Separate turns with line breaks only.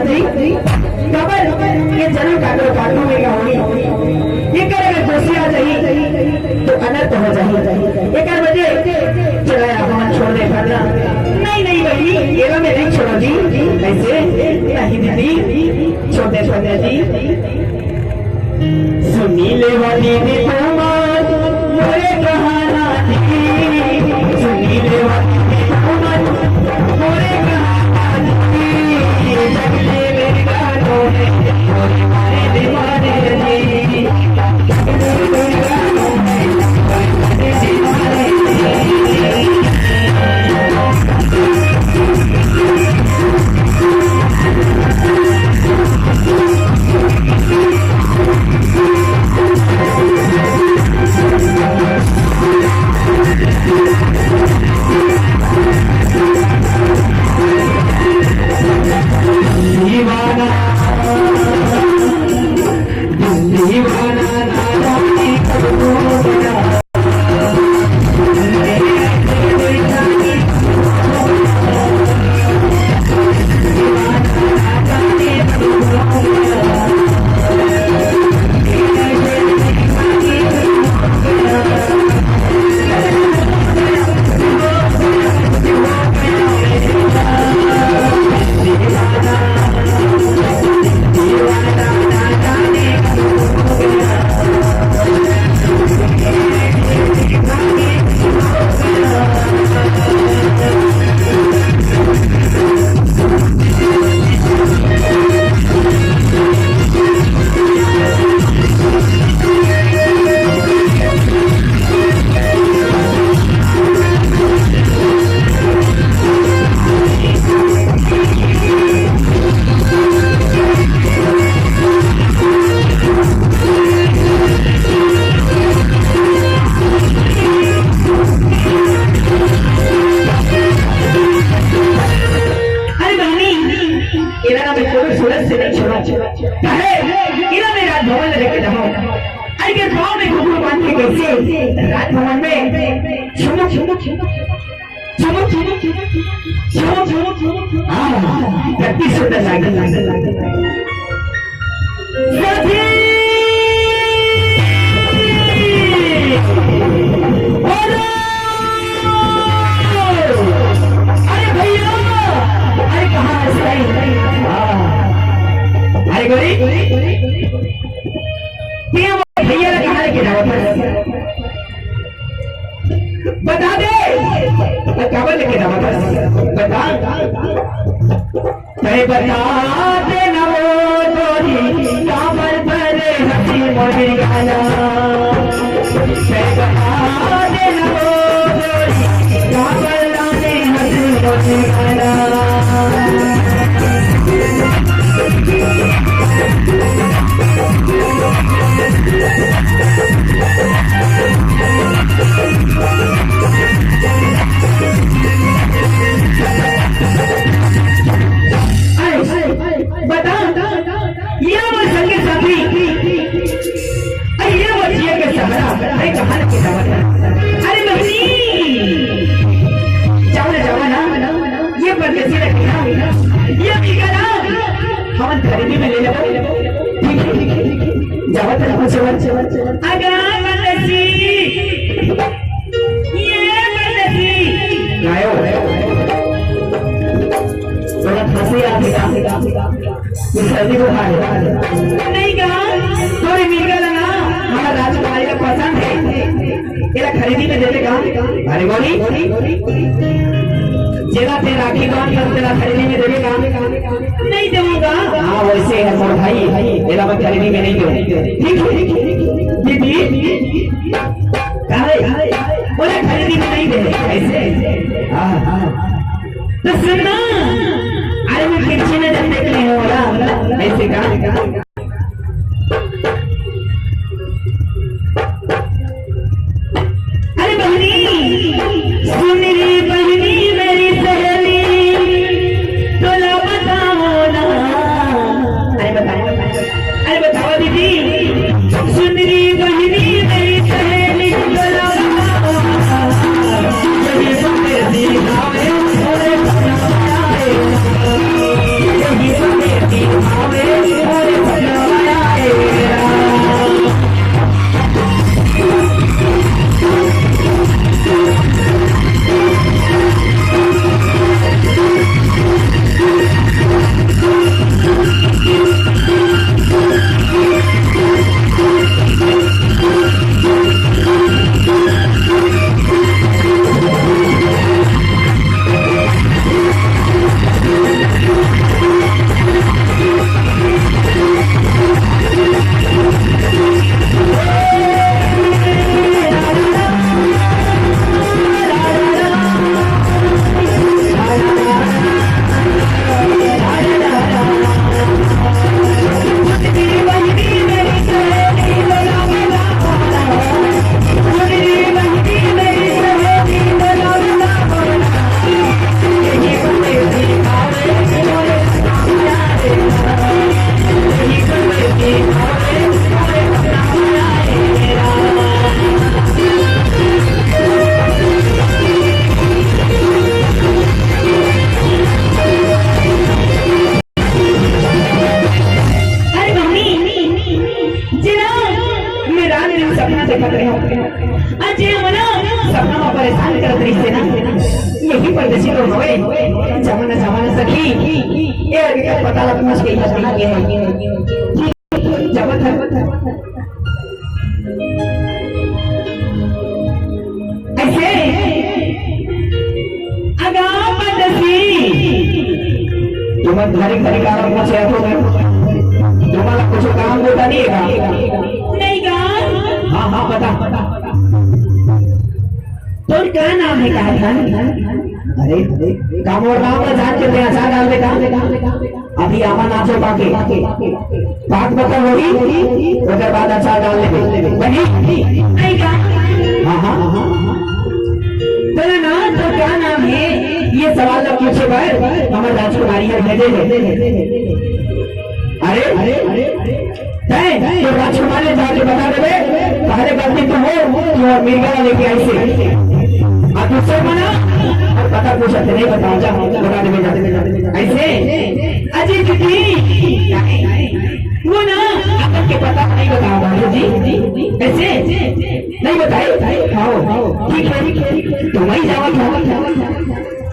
जी खबर ये जरूर काटो काटो में का होगी ये करेगा दोषी आ जाइए तो अनर्थ हो जाइए ये कर बजे चला हम छोड़ दे करना नहीं नहीं भाई ये मैं नहीं छोड़ो जी ऐसे नहीं दीदी छोड़ दे जी सुनीले वाली ने तुम्हार मोरे कहाना दी सुनीले वाली ने तुम्हार मोरे कहाना दी जगले मेरे गानों में मोरे मारे दीवाने दी जगले मेरे गानों में मोरे मारे दीवाने बता दे खबर लेके जावा बता दे ना वो तोरी काबर पर हंसी मोरी गाना बता दे ना वो तोरी काबर लाने हंसी मोरी गाना खरीदी में ले सर्दी को नहीं कहा थोड़ी मिल लगा हमारा राजकुमारी का पसंद है खरीदी में देते कहा अरे बोली जेला थे राखी बांध कर तेरा खरीदी में देगा नहीं दूंगा हाँ वैसे है मोर भाई तेरा मैं खरीदी में नहीं दूंगा ठीक है दीदी बोले खरीदी में नहीं दे ऐसे तो सुनना अरे मैं खिड़की में जब देख नहीं हो रहा ऐसे कहा अरे बहनी सुन रे बहनी मेरी सहेली तोला बताओ ना अरे बताओ दीदी सुन रे बहनी मेरी सहेली तोला बताओ परदेसी लोग होए जमाना जमाना सखी ये आगे का पता लगना चाहिए बता के है जब ऐसे अगा परदेसी तुम्हारे घरी घरी काम पहुंचे तो तुम्हारा कुछ काम होता नहीं नहीं का हाँ हाँ बता तो क्या नाम है कहा था अरे काम और नाम का जान के आचार डाल दे अभी आमा नाचो पाके बात बता होगी उसके बाद आचार डाल दे नहीं का हाँ हाँ तेरा नाम तो क्या नाम है ये सवाल जब पूछे पर हमारे राजकुमारी है भेजे अरे अरे अरे तो राजकुमारी जाके बता दे पहले गलती तो हो मिर्गा लेके आई से और दूसरे बना और पता पूछा नहीं बताओ जा बता दे जाते ऐसे अजय कितनी वो ना आपके पता नहीं बताओ जी कैसे नहीं बताए ठीक है तुम ही जाओ